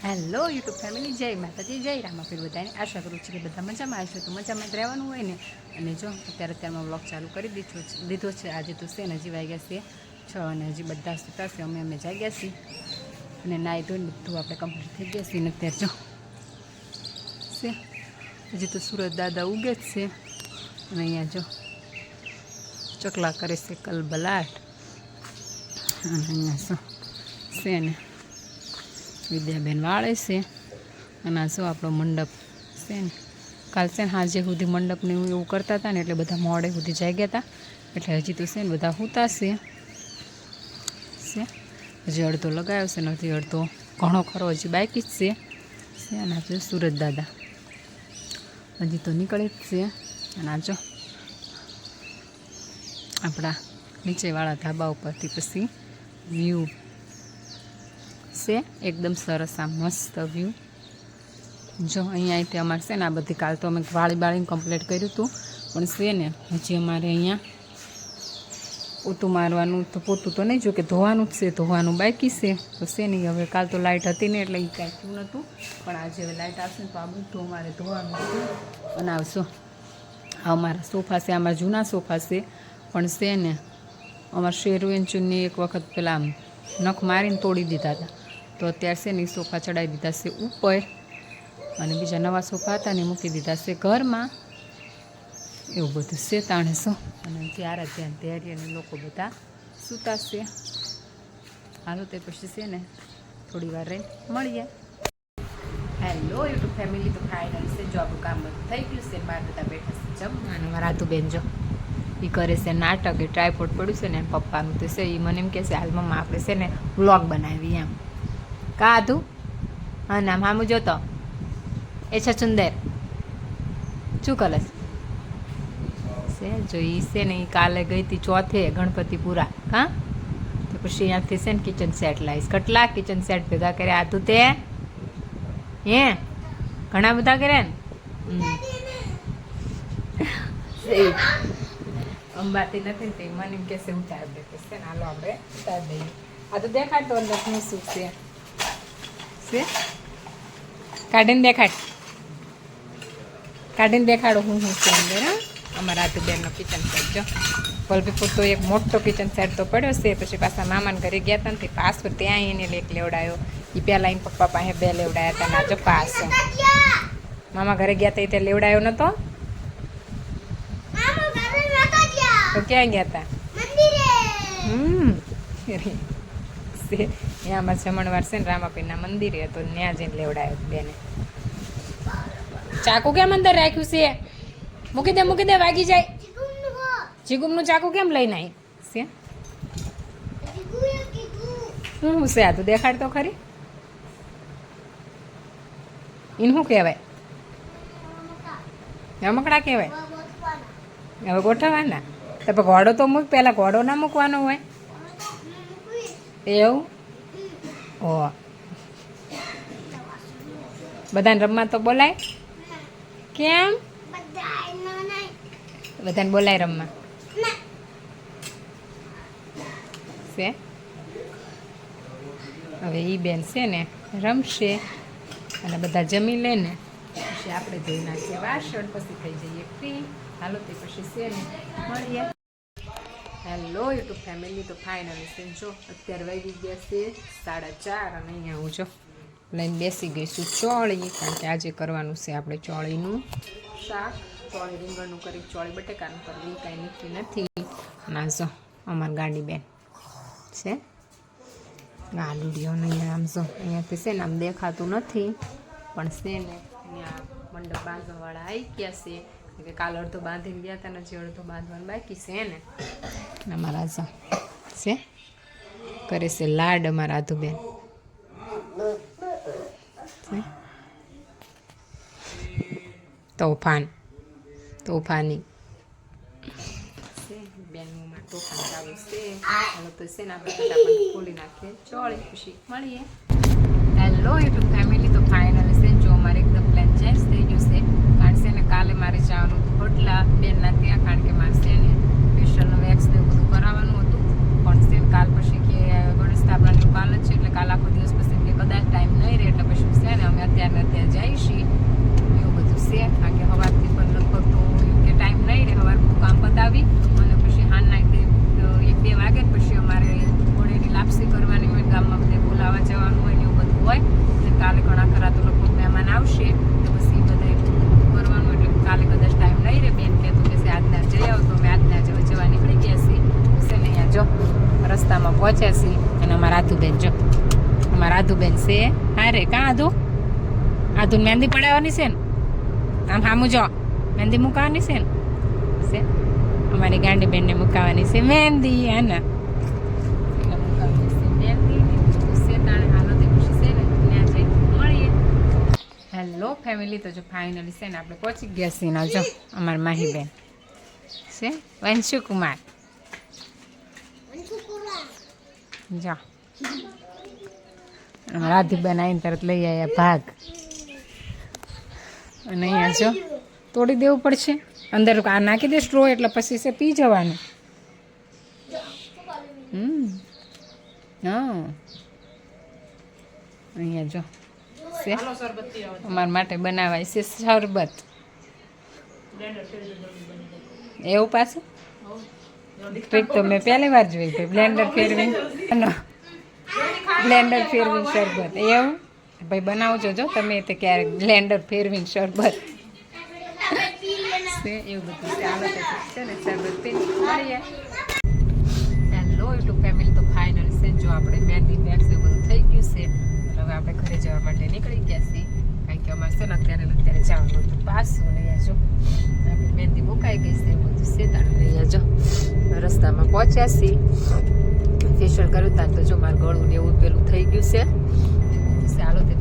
Hello YouTube family, જય માતાજી, જય રામાપીર. બધાને આશા કરું છું કે બધા મજામાં આવશો. તો મજામાં જ રહેવાનું હોય ને. અને જો અત્યારમાં વ્લોગ ચાલુ કરી દીધો છે. આજે તો છે ને હજી વાગ્યા છે 6 અને હજી બધા સૂતા છે. અમે જાગ્યા છીએ અને નાહી ધોઈને બધું આપણે કમ્પ્લીટ થઈ ગયા છીએ. ને અત્યારે જો છે હજી તો સુરત દાદા ઉગે જ છે. અને અહીંયા જો ચકલા કરે છે કલબલાટ. અને અહીંયા શું છે ને વિદ્યાબેન વાળે છે. અને આ શું આપણો મંડપ છે ને, કાલ છે ને સાંજે સુધી મંડપને એવું કરતા હતા ને, એટલે બધા મોડે સુધી જાગ્યા હતા. એટલે હજી તો છે ને બધા સૂતા છે. હજી અડધો લગાવ્યો છે ને હજી અડધો ઘણો ખરો હજી બાકી જ છે. અને આ સુરત દાદા હજી તો નીકળે જ છે. અને આ જો આપણા નીચેવાળા ધાબા ઉપરથી પછી વ્યૂ છે એકદમ સરસ, આ મસ્ત વ્યૂ. જો અહીંયાથી અમારે છે ને આ બધી કાલ તો અમે વાળીને કમ્પ્લીટ કર્યું હતું, પણ છે ને હજી અમારે અહીંયા પોતું મારવાનું તો પોતું તો નહીં, જો કે ધોવાનું જ છે, ધોવાનું બાકી છે. તો છે નહીં, હવે કાલ તો લાઇટ હતી ને એટલે એ કાંઈ થયું નહોતું, પણ આજે હવે લાઇટ આવશે ને તો આ બધું અમારે ધોવાનું હતું. અને આવશો આ અમારા સોફા છે, અમારા જૂના સોફા છે, પણ છે ને અમારા શેરવેન ચૂનની એક વખત પેલા આમ નખ મારીને તોડી દીધા હતા. તો અત્યારે છે ને એ સોફા ચડાવી દીધા છે ઉપર, અને બીજા નવા સોફા હતા ને મૂકી દીધા છે ઘરમાં. એવું બધું છે તાણે શું. અને ત્યારે અને લોકો બધા સૂતા છે. હાલો તે પછી છે ને થોડી વાર રહી મળીએ. હેલો યુટ્યુબ ફેમિલી, તો ફાઇનલી છે જો આપણું કામ બધું થઈ ગયું છે. બહાર બધા બેઠા છે જમવાનું. મારા રાતુબેન જો એ કરે છે નાટક, એ ટ્રાયપોડ પડ્યું છે ને પપ્પાનું તો છે. એ મને એમ કહે છે હાલ મમ્મા આપણે છે ને વ્લોગ બનાવી એમ. કાધું હા નામ હામું જોતો એ છે સુંદર શું કરે છે. જો એ છે ને એ કાલે ગઈ હતી ચોથે ગણપતિપુરા. હા તો પછી અહીંયાથી છે ને કિચન સેટ લાવીશ. કેટલા કિચન સેટ ભેગા કર્યા હતું તે? હે ઘણા બધા કર્યા ને. અંબાતી નથી તે મને એમ કહેશે ઉતાર દે છે ને. હાલો આપણે ઉતાર દઈએ. આ તો દેખાડતો અંદર શું શું છે. કાઢીને દેખાડો હું છે અંદર. હા અમારા આતુબેનનો કિચન સેટ જો વલભીપુર તો એક મોટો કિચન સેટ તો પડ્યો છે. પછી પાછા મામાને ઘરે ગયા હતા ને પાછો ત્યાં એને એક લેવડાયો. એ પહેલાં એને પપ્પા પાસે 2 લેવડાયા હતા. ના જો પાસ મામા ઘરે ગયા હતા તે લેવડાયો નહોતો. તો ક્યાં ગયા હતા? ત્યાં અમારે જમણવાર છે ને રામાપીરના મંદિરે હતો, ત્યાં જઈને લેવડાયો બેને. ચાકુ કેમ અંદર રાખ્યું છે? મૂકી દે વાગી જાય. જીગુમનું ચાકુ કેમ લઈને આવી છે? શું છે આ? તું દેખાડ તો ખરી. એને શું કહેવાય? રમકડા કહેવાય. હવે ગોઠવવાના તો ઘોડો તો મૂક, પહેલાં ઘોડો ના મૂકવાનો હોય એવું. ઓ બધાને રમવા તો બોલાય કેમ? બધાને બોલાય રમવા છે. હવે એ બેન છે ને રમશે અને બધા જમી લે ને પછી આપણે ધોઈ નાખીએ વાસણ, પછી થઈ જઈએ ફ્રી. હાલો તે પછી છે ને મળીએ. હેલો યુટ્યુબ ફેમિલી, તો ફાઇનલી છે જો અત્યારે વાગી ગયા છે 4:30 અને અહીંયા હું જો લઈને બેસી ગઈ છું ચોળી. કારણ કે આજે કરવાનું છે આપણે ચોળીનું શાક. ચોળી રીંગણનું કરી, ચોળી બટેકાનું કરવી, કાંઈ નક્કી નથી. ના જો અમારી ગાડી બેન છે ગાડુડીઓ ને અહીંયા આમ જો અહીંયાથી છે ને આમ દેખાતું નથી, પણ છે ને અહીંયા મંડપ બાંધવાવાળા આવી ગયા છે. કે કાલ અડધો બાંધીને ગયા હતા ને હજી અડધો બાંધવાનું બાકી છે ને. અમારા જા છે કરે છે લાડ અમારા આધુબેન. તોફાની બેનમાં તોફાન ચાલુ છે. હાલો તો છે ને આપણે ફટાફટ ખોલી નાખીએ ચોળી, પછી મળીએ. હેલો યુટ્યુબ ફેમિલી, તો ફાઇનલી છે જો અમારે એકદમ પ્લાન ચેન્જ થઈ ગયું છે. કારણ છે ને કાલે મારે જવાનું હતું હોટલા બેનના ત્યાં, કારણ કે મારે છે ને ફેશિયલ વેક્સ ને એવું બધું કરાવવાનું હતું. પણ છે કાલ પછી કે ગણેશ સ્થાપનાનું કાલ જ છે, એટલે કાલ આખો દિવસ પછી કે કદાચ ટાઈમ નહીં રહે, એટલે પછી રસ્તામાં પહોંચ્યા છીએ અને અમારા આધુબેન જો અમારા આધુબેન છે હા રે કાં આધુ મહેંદી પડાવવાની છે ને આમ સામું જો મહેંદી મૂકવાની છે ને છે અમારી ગાંડી બેનને મુકાવાની છે મહેંદી હે ને હેલો ફેમિલી તો જો ફાઇનલી છે ને આપણે પહોંચી ગયા છીએ ને જો અમારા માહીબેન છે વંશુકુમાર જો અમારા આધુબેન આવીને તરત લઈ આવ્યા ભાગ અને અહીંયા જો તોડી દેવું પડશે અંદર આ નાખી દે સ્ટ્રો એટલે પછી છે પી જવાનું હા અહીંયા જો છે અમારા માટે બનાવાય છે શરબત એવું પાછું ટ્રીક તો મેં પહેલી વાર જોઈ ભાઈ બ્લેન્ડર ફેરવી શરબત એવું ભાઈ બનાવજો જો તમે તે ક્યારેક બ્લેન્ડર ફેરવીને શરબત છે એવું બધું છે આવે છે ને શરબત પી મળીએ હેલો યુટ્યુબ ફેમિલી તો ફાઇનલ છે જો આપણે મહેંદી બેગ્સ એ બધું થઈ ગયું છે હવે આપણે ઘરે જવા માટે નીકળી ગયા છીએ કારણ કે અમારે છે ને અત્યારે જવાનું હતું પાછું રહ્યા જો આપણે મહેંદી મુકાઈ ગઈ છે બધું શેતાડી રહ્યા જો રસ્તામાં પહોંચ્યા છીએ ફેશિયલ કર્યું ત્યાં તો જો મારું ગળું ને એવું પેલું થઈ ગયું છે હાલો તે